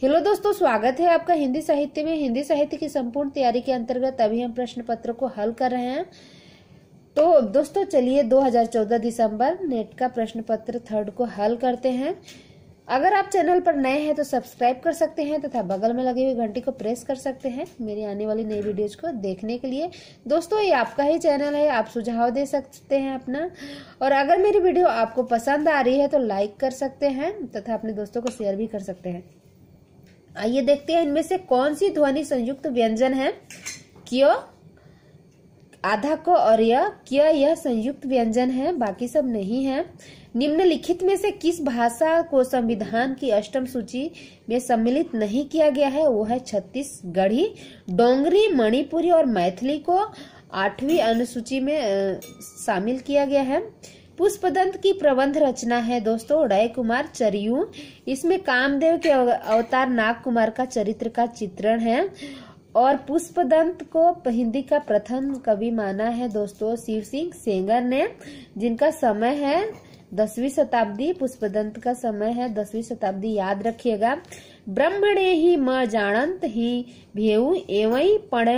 Hello दोस्तों, स्वागत है आपका हिंदी साहित्य में। हिंदी साहित्य की संपूर्ण तैयारी के अंतर्गत अभी हम प्रश्न पत्र को हल कर रहे हैं। तो दोस्तों चलिए 2014 दिसंबर नेट का प्रश्न पत्र थर्ड को हल करते हैं। अगर आप चैनल पर नए हैं तो सब्सक्राइब कर सकते हैं तथा बगल में लगी हुई घंटी को प्रेस कर सकते हैं मेरी आने वाली नई वीडियोज को देखने के लिए। दोस्तों ये आपका ही चैनल है, आप सुझाव दे सकते हैं अपना। और अगर मेरी वीडियो आपको पसंद आ रही है तो लाइक कर सकते हैं तथा अपने दोस्तों को शेयर भी कर सकते हैं। आइए देखते हैं इनमें से कौन सी ध्वनि संयुक्त व्यंजन है। क्यों, आधा को और यह संयुक्त व्यंजन है, बाकी सब नहीं है। निम्नलिखित में से किस भाषा को संविधान की अष्टम सूची में सम्मिलित नहीं किया गया है? वो है छत्तीसगढ़ी। डोंगरी, मणिपुरी और मैथिली को 8वीं अनुसूची में शामिल किया गया है। पुष्पदंत की प्रबंध रचना है दोस्तों उदय कुमार चरियू। इसमें कामदेव के अवतार नाग कुमार का चरित्र का चित्रण है। और पुष्पदंत को हिंदी का प्रथम कवि माना है दोस्तों शिव सिंह सेंगर ने, जिनका समय है 10वीं शताब्दी। पुष्पदंत का समय है 10वीं शताब्दी, याद रखिएगा। ब्रह्मणे ही म जानंत ही भेऊ एवं पढ़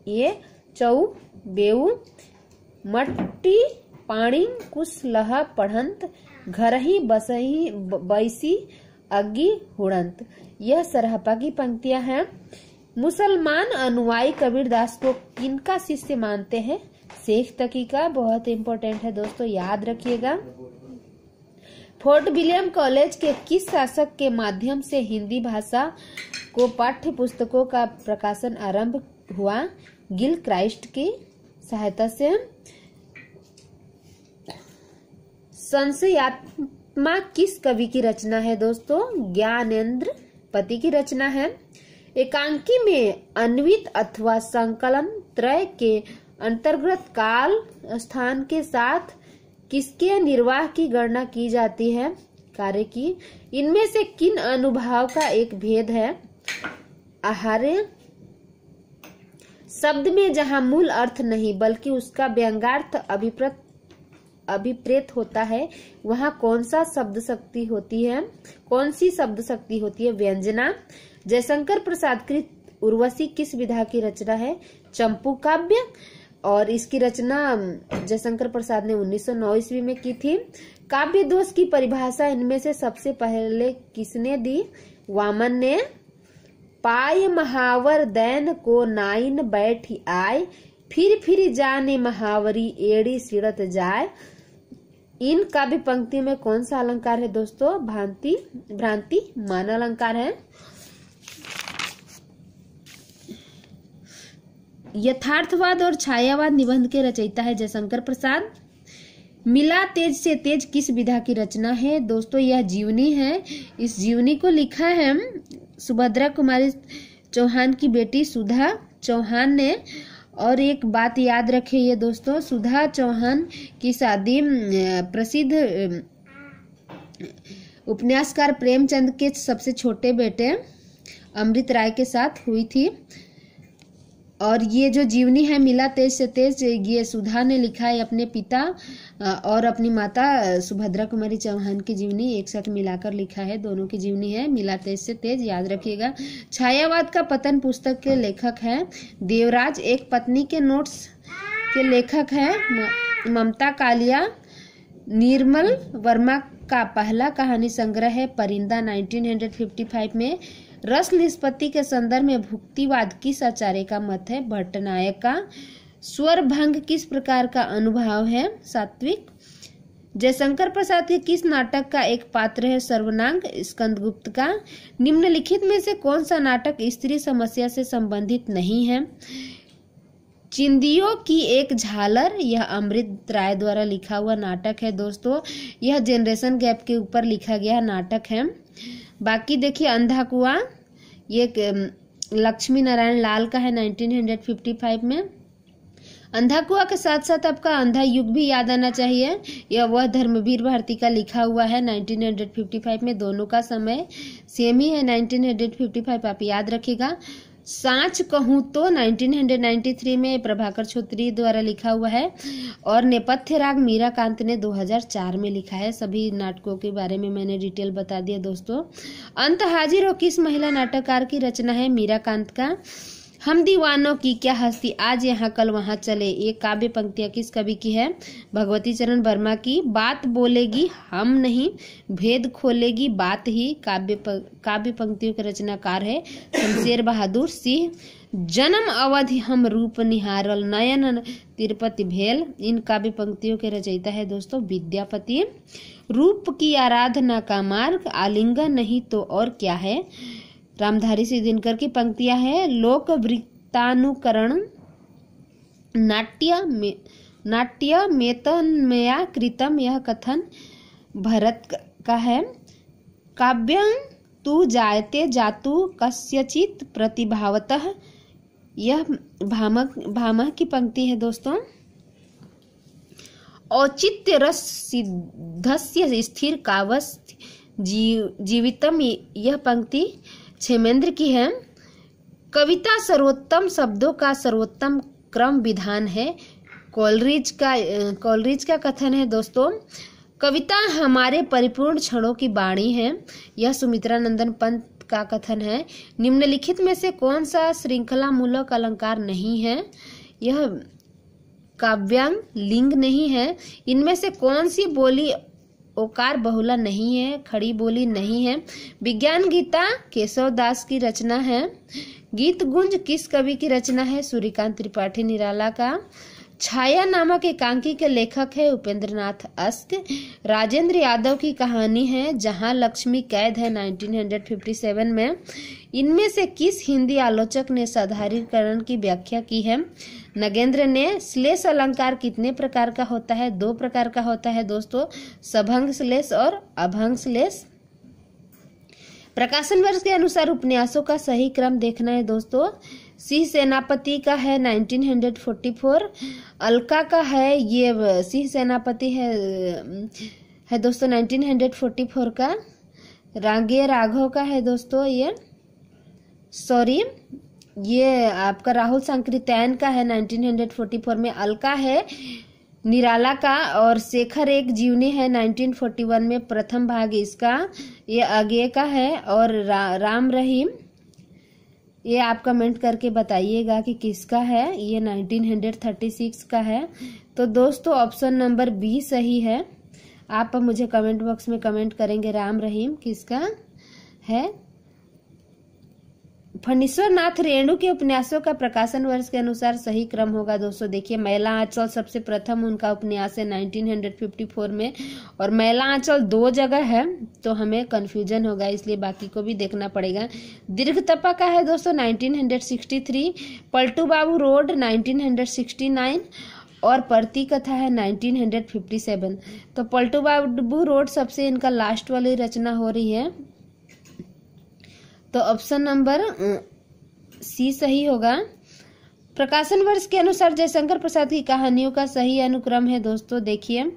ये चौ बेऊ मट्टी पाणी कुश लहा पढ़ंत घर ही बसही बैसी अग्गी हुड़ंत। यह सरहपा की पंक्तियां हैं। मुसलमान अनुयायी कबीरदास को किनका शिष्य मानते हैं? शेख तकी का। बहुत इंपॉर्टेंट है दोस्तों, याद रखिएगा। फोर्ट विलियम कॉलेज के किस शासक के माध्यम से हिंदी भाषा को पाठ्य पुस्तकों का प्रकाशन आरंभ हुआ? गिल क्राइस्ट की सहायता से। संशयात्मा किस कवि की रचना है दोस्तों? ज्ञानेंद्र पति की रचना है। एकांकी में अन्वित अथवा संकलन त्रय के अंतर्गत काल स्थान के साथ किसके निर्वाह की गणना की जाती है? कार्य की। इनमें से किन अनुभाव का एक भेद है? आहार्य शब्द में जहां मूल अर्थ नहीं बल्कि उसका व्यंग्यार्थ अभिप्रेत होता है वहां कौन सा शब्द शक्ति होती है? कौन सी शब्द शक्ति होती है? व्यंजना। जयशंकर प्रसाद कृत उर्वशी किस विधा की रचना है? चंपू काव्य। और इसकी रचना जयशंकर प्रसाद ने 1909 ईस्वी में की थी। काव्य दोष की परिभाषा इनमें से सबसे पहले किसने दी? वामन ने। पाय महावर दैन को नाइन बैठी आय फिर जाने महावरी एड़ी सिड़त जाय। इन काव्य पंक्तियों में कौन सा अलंकार है दोस्तों? भ्रांति मान अलंकार है। यथार्थवाद और छायावाद निबंध के रचयिता है जयशंकर प्रसाद। मिला तेज से तेज किस विधा की रचना है दोस्तों? यह जीवनी है। इस जीवनी को लिखा है सुभद्रा कुमारी चौहान की बेटी सुधा चौहान ने। और एक बात याद रखिए ये दोस्तों, सुधा चौहान की शादी प्रसिद्ध उपन्यासकार प्रेमचंद के सबसे छोटे बेटे अमृत राय के साथ हुई थी। और ये जो जीवनी है मिला तेज से तेज, ये सुधा ने लिखा है अपने पिता और अपनी माता सुभद्रा कुमारी चौहान की जीवनी एक साथ मिलाकर लिखा है। दोनों की जीवनी है मिला तेज से तेज, याद रखिएगा। छायावाद का पतन पुस्तक के लेखक है देवराज। एक पत्नी के नोट्स के लेखक है ममता कालिया। निर्मल वर्मा का पहला कहानी संग्रह है परिंदा 1955 में। रस निष्पत्ति के संदर्भ में भुक्तिवाद किस आचार्य का मत है? भट्टनायक का। स्वर भंग किस प्रकार का अनुभाव है? सात्विक। जयशंकर प्रसाद के किस नाटक का एक पात्र है सर्वनांग? स्कंदगुप्त का। निम्नलिखित में से कौन सा नाटक स्त्री समस्या से संबंधित नहीं है? चिंदियों की एक झालर, यह अमृत राय द्वारा लिखा हुआ नाटक है दोस्तों। यह जनरेशन गैप के ऊपर लिखा गया नाटक है। बाकी देखिए अंधा कुआं, ये लक्ष्मी नारायण लाल का है 1955 में। अंधा कुआं के साथ साथ आपका अंधा युग भी याद आना चाहिए। यह वह धर्मवीर भारती का लिखा हुआ है 1955 में। दोनों का समय सेम ही है 1955, आप याद रखिएगा। सांच कहूँ तो 1993 में प्रभाकर छोत्री द्वारा लिखा हुआ है, और नेपथ्य राग मीराकांत ने 2004 में लिखा है। सभी नाटकों के बारे में मैंने डिटेल बता दिया दोस्तों। अंत हाजिर हो किस महिला नाटककार की रचना है? मीराकांत का। हम दीवानों की क्या हस्ती, आज यहाँ कल वहाँ चले, ये काव्य पंक्तियाँ किस कवि की है? भगवती चरण वर्मा की। बात बोलेगी हम नहीं, भेद खोलेगी बात ही, काव्य पंक्तियों के रचनाकार है शमशेर बहादुर सिंह। जन्म अवधि हम रूप निहारल, नयन तिरुपति भेल, इन काव्य पंक्तियों के रचयिता है दोस्तों विद्यापति। रूप की आराधना का मार्ग, आलिंगन नहीं तो और क्या है, रामधारी सिंह दिनकर की पंक्तियां है। लोक वृत्तानुकरण, नाट्य मेतन्मया कृतम, यह कथन भरत का है। काव्यं तु जायते जातु कस्यचित् प्रतिभावतः, यह भामह की पंक्ति है दोस्तों। औचित्य रस सिद्धस्य स्थिर कावस् जीवितम, यह पंक्ति क्षेमेंद्र की है। कविता सर्वोत्तम शब्दों का सर्वोत्तम क्रम विधान है, कोलरिज का कथन है दोस्तों। कविता हमारे परिपूर्ण क्षणों की वाणी है, यह सुमित्रा नंदन पंत का कथन है। निम्नलिखित में से कौन सा श्रृंखला मूलक अलंकार नहीं है? यह काव्यांग लिंग नहीं है। इनमें से कौन सी बोली ओकार बहुला नहीं है, खड़ी बोली नहीं है? विज्ञान गीता केशव दास की रचना है। गीत गुंज किस कवि की रचना है? सूर्यकांत त्रिपाठी निराला का। छाया नामक एकांकी के लेखक है उपेंद्रनाथ अस्क। राजेंद्र यादव की कहानी है जहां लक्ष्मी कैद है 1957 में। इनमें से किस हिंदी आलोचक ने साधारणीकरण की व्याख्या की है? नगेंद्र ने। श्लेष अलंकार कितने प्रकार का होता है? 2 प्रकार का होता है दोस्तों, सभंग श्लेष और अभंग श्लेष। प्रकाशन वर्ष के अनुसार उपन्यासों का सही क्रम देखना है दोस्तों। सिंह सेनापति का है 1944, अलका का है, ये सिंह सेनापति है दोस्तों 1944 का। रांगे राघव का है दोस्तों ये आपका राहुल सांकृत्यायन का है 1944 में। अलका है निराला का, और शेखर एक जीवनी है 1941 में, प्रथम भाग इसका, ये आगे का है। और राम रहीम, ये आप कमेंट करके बताइएगा कि किसका है, ये 1936 का है। तो दोस्तों ऑप्शन नंबर बी सही है। आप मुझे कमेंट बॉक्स में कमेंट करेंगे राम रहीम किसका है। फणीश्वर नाथ रेणु के उपन्यासों का प्रकाशन वर्ष के अनुसार सही क्रम होगा दोस्तों। देखिए मैला आंचल सबसे प्रथम उनका उपन्यास है 1954 में, और मैला आंचल 2 जगह है तो हमें कंफ्यूजन होगा, इसलिए बाकी को भी देखना पड़ेगा। दीर्घतपा का है दोस्तों 1963, पलटू बाबू रोड 1969 और परती कथा है 1957। तो पलटू बाबू रोड सबसे इनका लास्ट वाली रचना हो रही है, तो ऑप्शन नंबर सी सही होगा। प्रकाशन वर्ष के अनुसार जयशंकर प्रसाद की कहानियों का सही अनुक्रम है दोस्तों। देखिए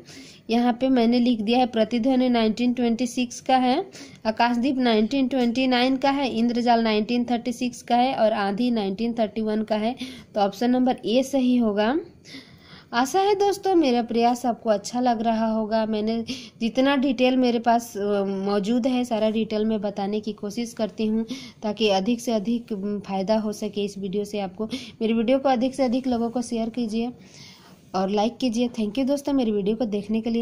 यहाँ पे मैंने लिख दिया है, प्रतिध्वनि 1926 का है, आकाशदीप 1929 का है, इंद्रजाल 1936 का है और आंधी 1931 का है। तो ऑप्शन नंबर ए सही होगा। आशा है दोस्तों मेरा प्रयास आपको अच्छा लग रहा होगा। मैंने जितना डिटेल मेरे पास मौजूद है सारा डिटेल में बताने की कोशिश करती हूँ, ताकि अधिक से अधिक फायदा हो सके इस वीडियो से आपको। मेरी वीडियो को अधिक से अधिक लोगों को शेयर कीजिए और लाइक कीजिए। थैंक यू दोस्तों मेरी वीडियो को देखने के लिए।